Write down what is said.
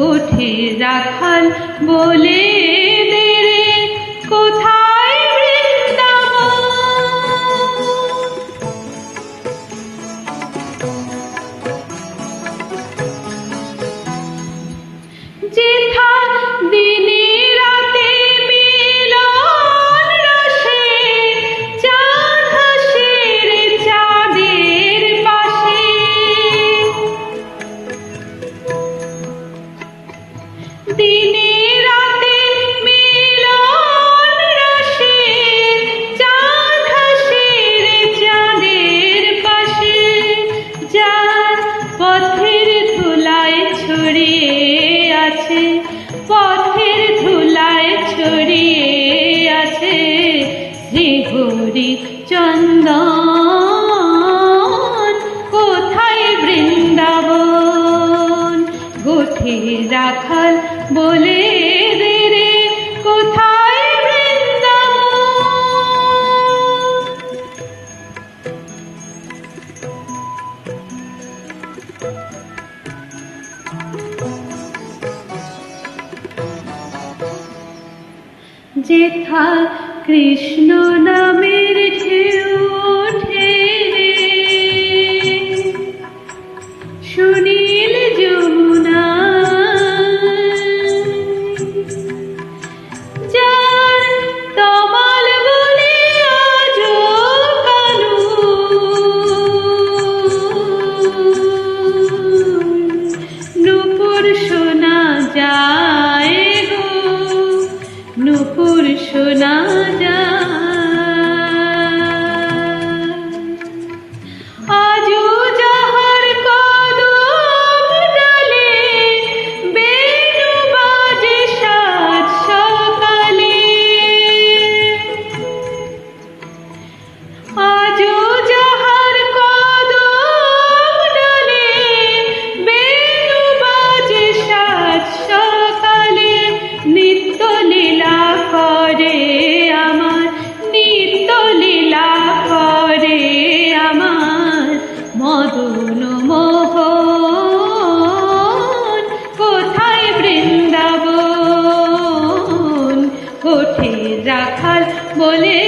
গোঠে রাখাল বলে দে রে কোথায় বৃন্দাবন। যেথা দিনে রাতে মিলন রসে চাঁদ হাসে রে চাঁদের পাশে। দিনে রাতে মিলন রসে চাঁদ হাসে রে চাঁদের পাশে। যার পথের ধুলায় ছড়িয়ে আছে, পথের ধুলায় ছড়িয়ে আছে শ্রীহরি চন্দন। কোথায় বৃন্দাবন? গোঠে রাখাল বলে দে রে কোথায় বৃন্দাবন। যেথা কৃষ্ণ নামের ঢেউ ওঠে রে সুনীল যমুনা। যার তমাল বলে আজো কালু, নূপুর শোনা যায় গো, নূপুর শোনা যায়। আজও যাহার কদম ডালে বেণু বাজে সাত সকালে। আজও যাহার কদম ডালে বেণু বাজে সাত সকালে। নিত্য লীলা করে আমার, নিত্য লীলা করে আমার মদন মোহন। কোথায় বৃন্দাবন? গোঠে রাখাল বলে